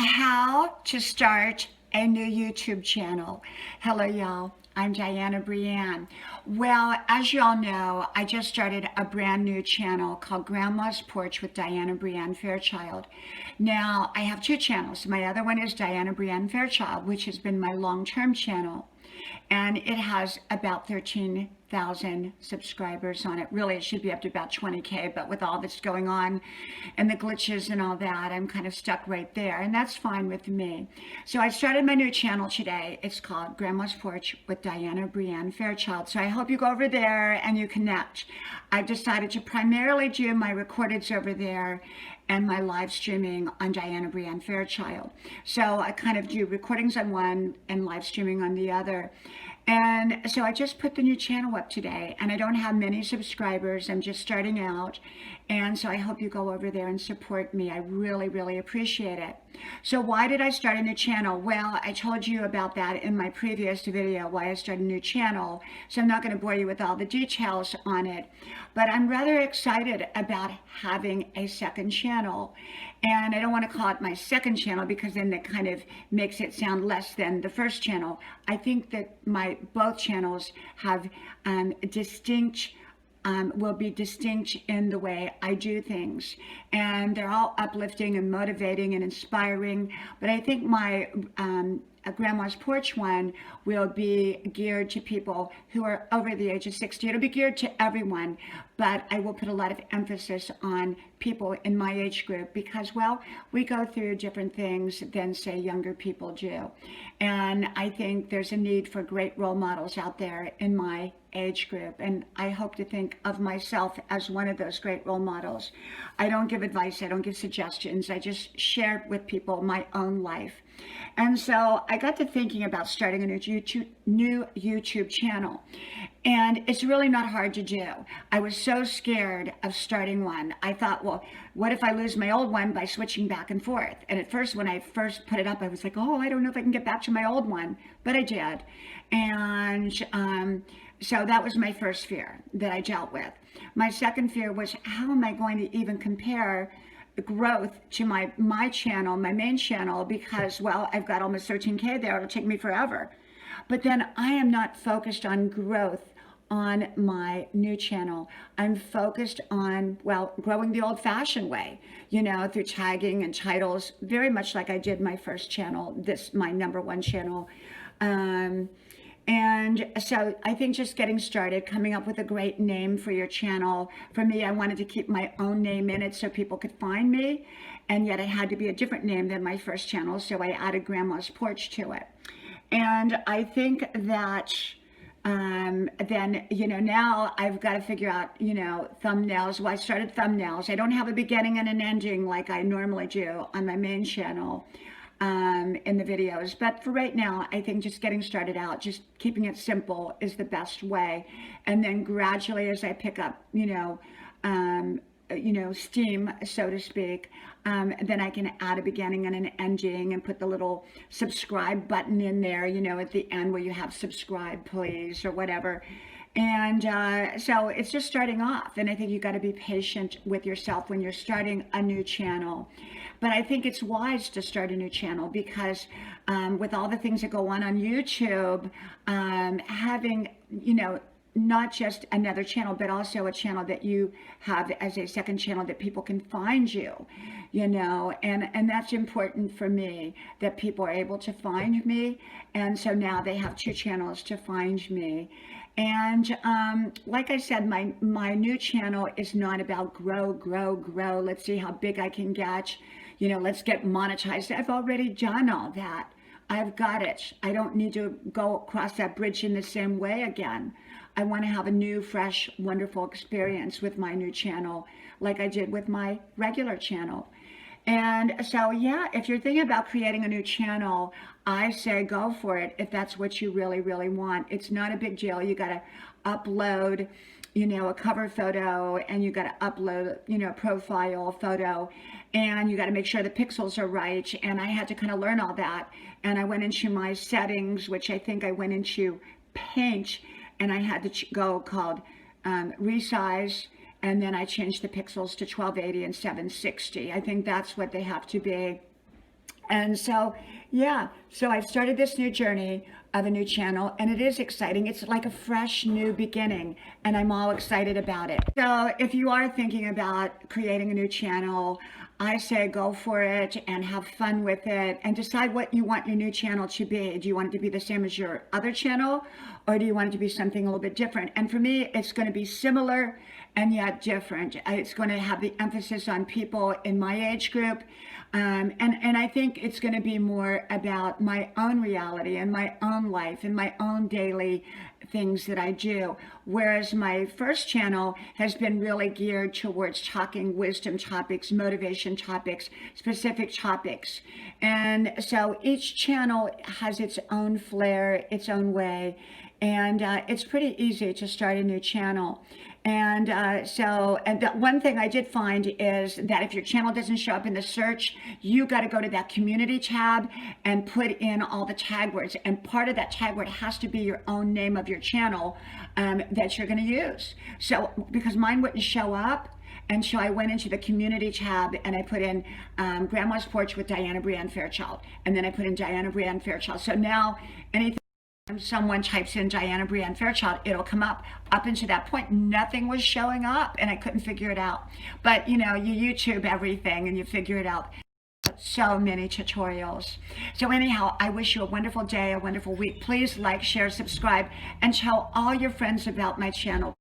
How to start a new YouTube channel. Hello, y'all. I'm Diana Brienne. Well, as y'all know, I just started a brand new channel called Grandma's Porch with Diana Brienne Fairchild. Now, I have two channels. My other one is Diana Brienne Fairchild, which has been my long-term channel. And it has about 13,000 subscribers on it. Really, it should be up to about 20K, but with all that's going on and the glitches and all that, I'm kind of stuck right there, and that's fine with me. So I started my new channel today. It's called Grandma's Porch with Diana Brienne Fairchild. So I hope you go over there and you connect. I've decided to primarily do my recordeds over there and my live streaming on Diana Brienne Fairchild. So I kind of do recordings on one and live streaming on the other. And so I just put the new channel up today, and I don't have many subscribers. I'm just starting out. And so I hope you go over there and support me. I really, really appreciate it. So why did I start a new channel? Well, I told you about that in my previous video, why I started a new channel. So I'm not going to bore you with all the details on it. But I'm rather excited about having a second channel. And I don't want to call it my second channel because then that kind of makes it sound less than the first channel. I think that my both channels have will be distinct in the way I do things. And they're all uplifting and motivating and inspiring. But I think my Grandma's Porch one will be geared to people who are over the age of 60. It'll be geared to everyone, but I will put a lot of emphasis on people in my age group because, well, we go through different things than, say, younger people do. And I think there's a need for great role models out there in my age group, and I hope to think of myself as one of those great role models. I don't give advice, I don't give suggestions, I just share with people my own life. And so I got to thinking about starting a new YouTube channel, and it's really not hard to do. I was so scared of starting one. I thought, well, what if I lose my old one by switching back and forth? And at first, when I first put it up, I was like, oh, I don't know if I can get back to my old one, but I did. And so that was my first fear that I dealt with. My second fear was, how am I going to even compare growth to my channel, my main channel, because, well, I've got almost 13K there. It'll take me forever. But then I am not focused on growth on my new channel. I'm focused on, well, growing the old-fashioned way, through tagging and titles, very much like I did my first channel, my #1 channel. And so I think just getting started, coming up with a great name for your channel. For me, I wanted to keep my own name in it so people could find me, and yet it had to be a different name than my first channel, so I added Grandma's Porch to it. And I think that then, now I've got to figure out, thumbnails. Well, I started thumbnails. I don't have a beginning and an ending like I normally do on my main channel. In the videos, but for right now, I think just getting started out, just keeping it simple is the best way, and then gradually, as I pick up, steam, so to speak, then I can add a beginning and an ending, and put the little subscribe button in there, at the end where you have subscribe, please, or whatever. And so it's just starting off, and I think you've got to be patient with yourself when you're starting a new channel. But I think it's wise to start a new channel because with all the things that go on YouTube, having, not just another channel, but also a channel that you have as a second channel that people can find you, and that's important for me, that people are able to find me. And so now they have two channels to find me. And like I said, my new channel is not about grow. Let's see how big I can get. Let's get monetized. I've already done all that. I've got it. I don't need to go across that bridge in the same way again. I want to have a new, fresh, wonderful experience with my new channel, like I did with my regular channel. And so, yeah, if you're thinking about creating a new channel, I say go for it if that's what you really, really want. It's not a big deal. You got to upload, a cover photo, and you got to upload, a profile photo, and you got to make sure the pixels are right. And I had to kind of learn all that. And I went into my settings, which I think I went into Paint, and I had to go called resize, and then I changed the pixels to 1280 and 760. I think that's what they have to be. And so, yeah, so I've started this new journey of a new channel, and it is exciting. It's like a fresh new beginning, and I'm all excited about it. So if you are thinking about creating a new channel, I say go for it and have fun with it and decide what you want your new channel to be. Do you want it to be the same as your other channel, or do you want it to be something a little bit different? And for me, it's going to be similar and yet different. It's going to have the emphasis on people in my age group. And I think it's going to be more about my own reality and my own life and my own daily things that I do. Whereas my first channel has been really geared towards talking wisdom topics, motivation topics, specific topics. And so each channel has its own flair, its own way. And it's pretty easy to start a new channel. And the one thing I did find is that if your channel doesn't show up in the search, you got to go to that community tab and put in all the tag words. And part of that tag word has to be your own name of your channel that you're going to use. So because mine wouldn't show up, and so I went into the community tab and I put in Grandma's Porch with Diana Brienne Fairchild. And then I put in Diana Brienne Fairchild. So now anything someone types in Diana Brienne Fairchild, it'll come up. Up until that point, nothing was showing up and I couldn't figure it out. But you know, you YouTube everything and you figure it out. So many tutorials. So anyhow, I wish you a wonderful day, a wonderful week. Please like, share, subscribe, and tell all your friends about my channel.